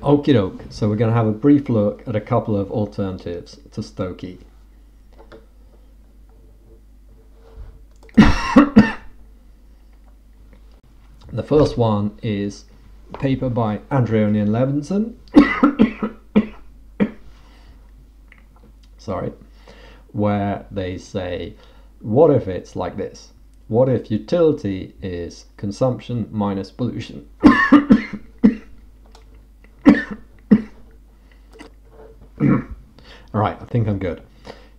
Okie doke, so we're going to have a brief look at a couple of alternatives to Stokey. The first one is a paper by Andreoni and Levinson sorry, where they say, what if it's like this? What if utility is consumption minus pollution? Alright, I think I'm good.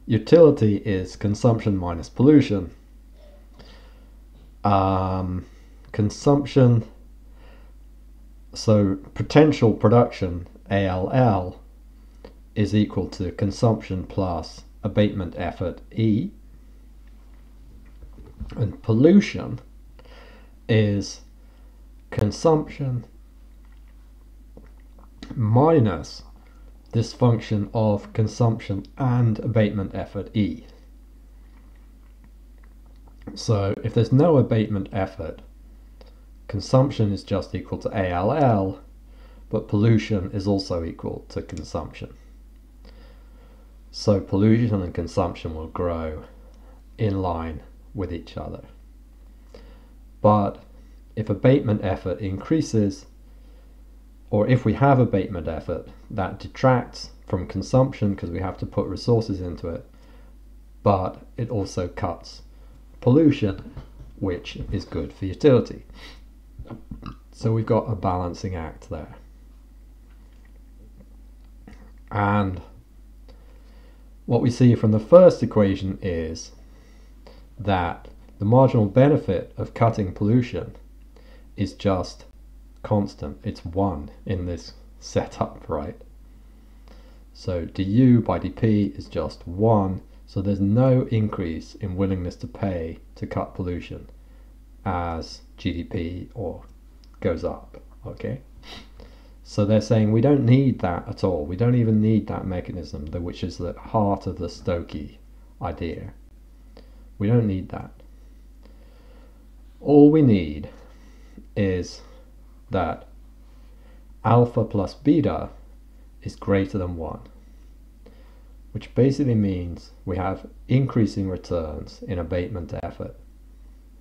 Utility is consumption minus pollution. Consumption, so potential production, ALL, is equal to consumption plus abatement effort, E. And pollution is consumption minus this function of consumption and abatement effort, E. So if there's no abatement effort, consumption is just equal to ALL, but pollution is also equal to consumption. So pollution and consumption will grow in line with each other. But if abatement effort increases, or if we have abatement effort, that detracts from consumption because we have to put resources into it, but it also cuts pollution, which is good for utility. So we've got a balancing act there. And what we see from the first equation is that the marginal benefit of cutting pollution is just constant. It's 1 in this setup, right? So du by dp is just 1, so there's no increase in willingness to pay to cut pollution as GDP or goes up, okay? So they're saying we don't need that at all. We don't even need that mechanism, which is the heart of the Stokey idea. We don't need that. All we need is that alpha plus beta is greater than 1, which basically means we have increasing returns in abatement effort,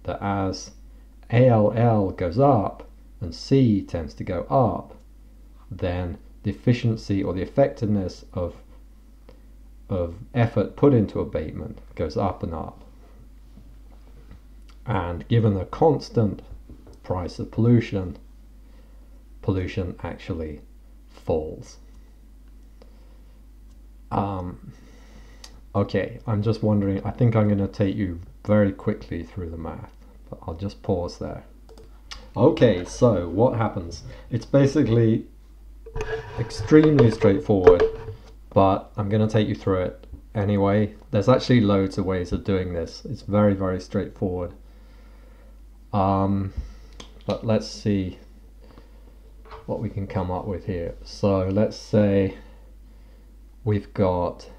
that as ALL goes up and C tends to go up, then the efficiency or the effectiveness of effort put into abatement goes up and up. And given the constant price of pollution, pollution actually falls. Okay, I'm just wondering, I think I'm going to take you very quickly through the math, but I'll just pause there. Okay, so what happens? It's basically extremely straightforward, but I'm going to take you through it anyway. There's actually loads of ways of doing this. It's very, very straightforward. But let's see what we can come up with here. So let's say we've got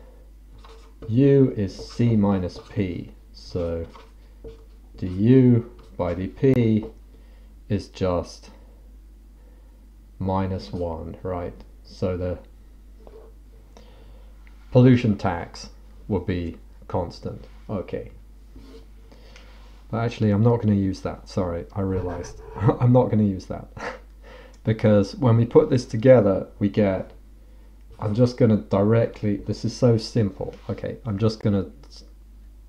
U is C minus P. So du by dp is just minus 1, right? So the pollution tax will be constant. Okay. But actually I'm not going to use that. Sorry, I realized. I'm not going to use that. Because when we put this together, we get, I'm just going to directly, this is so simple. Okay, I'm just going to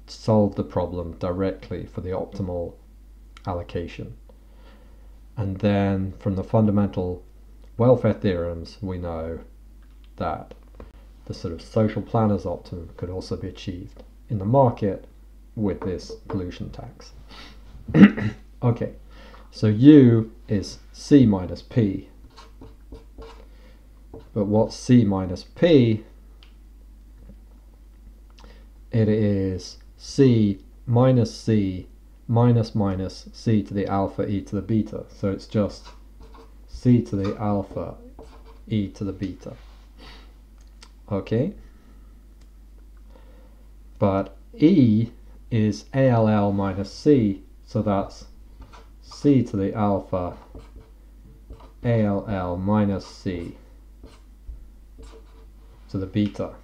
solve the problem directly for the optimal allocation. And then from the fundamental welfare theorems, we know that the sort of social planner's optimum could also be achieved in the market with this pollution tax. Okay, so U is C minus P. But what's C minus P? It is C minus C minus minus C to the alpha e to the beta. So it's just C to the alpha e to the beta. Okay. But E is ALL minus C, so that's C to the alpha ALL minus C to the beta.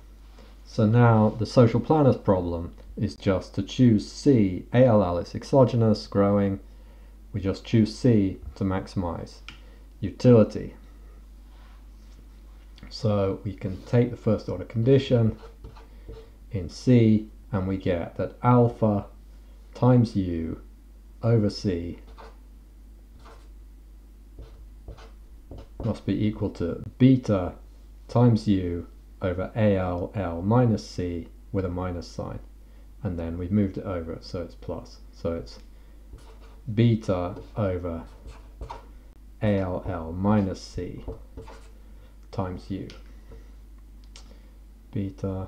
So now the social planners problem is just to choose C. ALL is exogenous, growing. We just choose C to maximize utility. So we can take the first order condition in C and we get that alpha times U over C must be equal to beta times U over ALL minus C with a minus sign, and then we've moved it over so it's plus, so it's beta over ALL minus C times U. Beta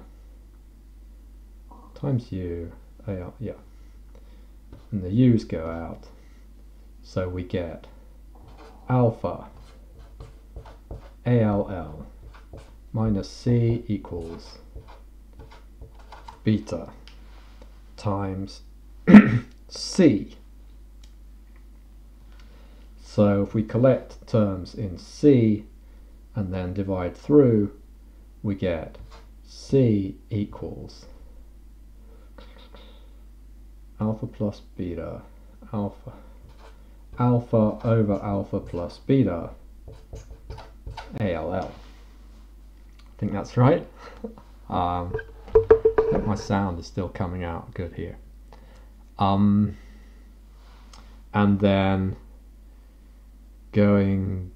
times U, AL, yeah. And the U's go out. So we get alpha ALL minus C equals beta times C. So if we collect terms in C and then divide through, we get C equals alpha plus beta, alpha over alpha plus beta, ALL. I think that's right. I hope my sound is still coming out good here. And then going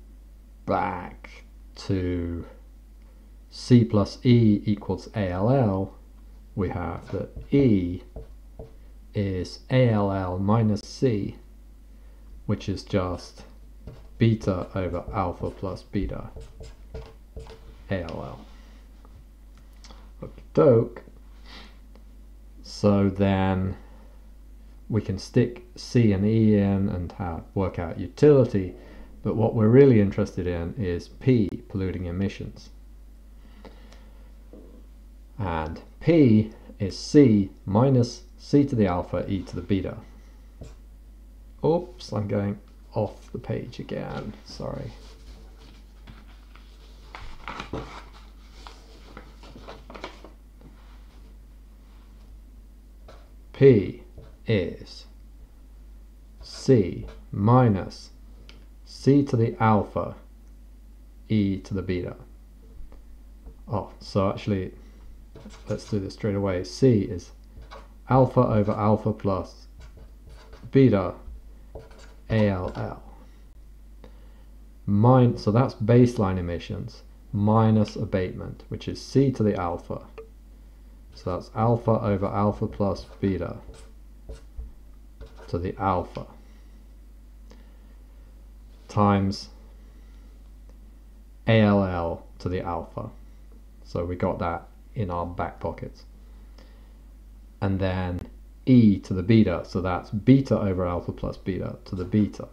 back to C plus E equals ALL, we have that E is ALL minus C, which is just beta over alpha plus beta, ALL. Okey-doke. So then we can stick C and E in and work out utility, but what we're really interested in is P, polluting emissions. And P is C minus C to the alpha e to the beta. Oops, I'm going off the page again, sorry. P is C minus C to the alpha e to the beta. Oh, so actually, let's do this straight away. C is alpha over alpha plus beta ALL. So that's baseline emissions minus abatement, which is C to the alpha. So that's alpha over alpha plus beta to the alpha times ALL to the alpha. So we got that in our back pockets. And then E to the beta, so that's beta over alpha plus beta to the beta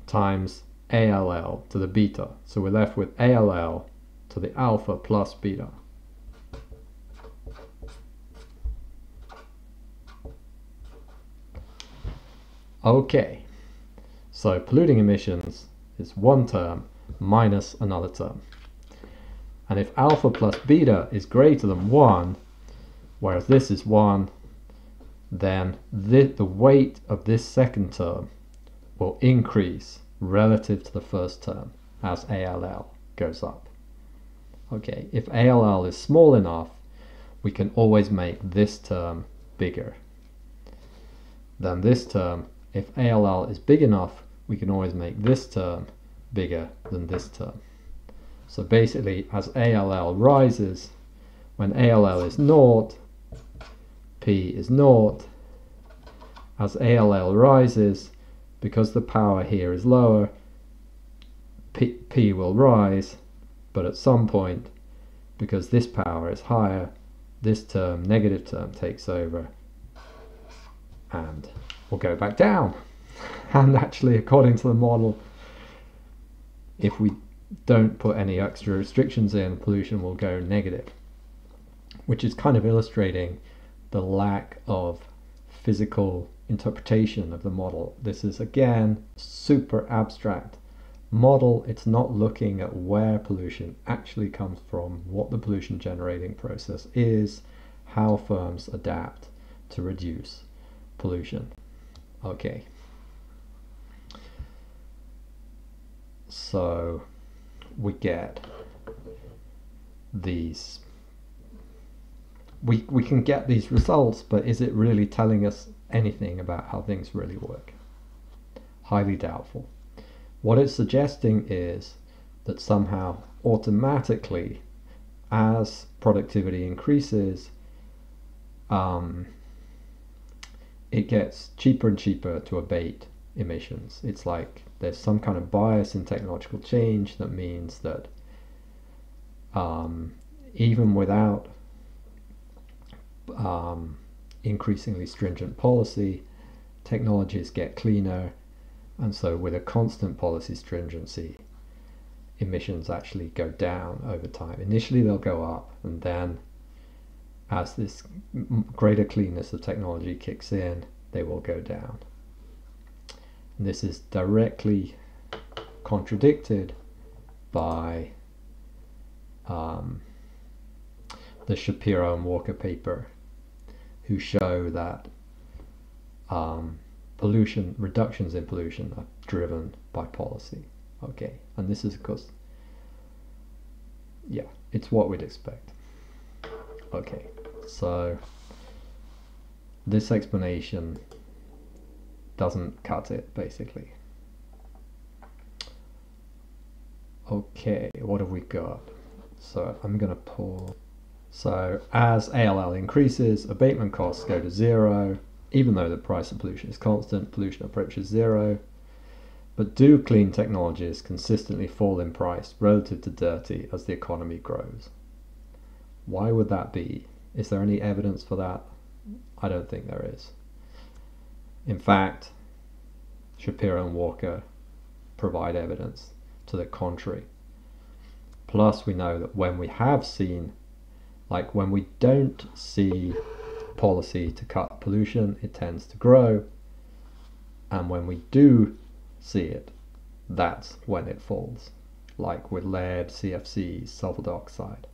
times ALL to the beta. So we're left with ALL to the alpha plus beta. Okay, so polluting emissions is one term minus another term. And if alpha plus beta is greater than 1, whereas this is 1, then the weight of this second term will increase relative to the first term as ALL goes up. Okay, if ALL is small enough, we can always make this term bigger than this term. If ALL is big enough, we can always make this term bigger than this term. So basically, as ALL rises, when ALL is 0, P is 0. As ALL rises, because the power here is lower, P will rise, but at some point, because this power is higher, this term, negative term, takes over and will go back down. And actually, according to the model, if we don't put any extra restrictions in, pollution will go negative, which is kind of illustrating the lack of physical interpretation of the model. This is again super abstract model, it's not looking at where pollution actually comes from, what the pollution generating process is, how firms adapt to reduce pollution. Okay. So we get these, we can get these results, but is it really telling us anything about how things really work? Highly doubtful. What it's suggesting is that somehow automatically, as productivity increases, it gets cheaper and cheaper to abate emissions. It's like there's some kind of bias in technological change that means that even without increasingly stringent policy, technologies get cleaner, and so with a constant policy stringency, emissions actually go down over time. Initially they'll go up, and then as this greater cleanness of technology kicks in, they will go down. And this is directly contradicted by the Shapiro and Walker paper, who show that pollution, reductions in pollution are driven by policy. Okay, and this is because, yeah, it's what we'd expect. Okay, so this explanation doesn't cut it, basically. Okay, what have we got? So I'm going to pull. So as ALL increases, abatement costs go to zero, even though the price of pollution is constant, pollution approaches zero. But do clean technologies consistently fall in price relative to dirty as the economy grows? Why would that be? Is there any evidence for that? I don't think there is. In fact, Shapiro and Walker provide evidence to the contrary. Plus, we know that when we have seen, like when we don't see policy to cut pollution, it tends to grow. And when we do see it, that's when it falls. Like with lead, CFCs, sulfur dioxide.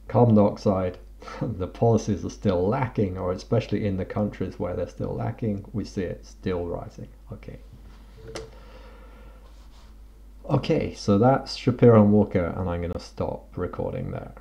Carbon dioxide, the policies are still lacking, or especially in the countries where they're still lacking, we see it still rising. Okay. Okay, so that's Shapiro and Walker, and I'm going to stop recording there.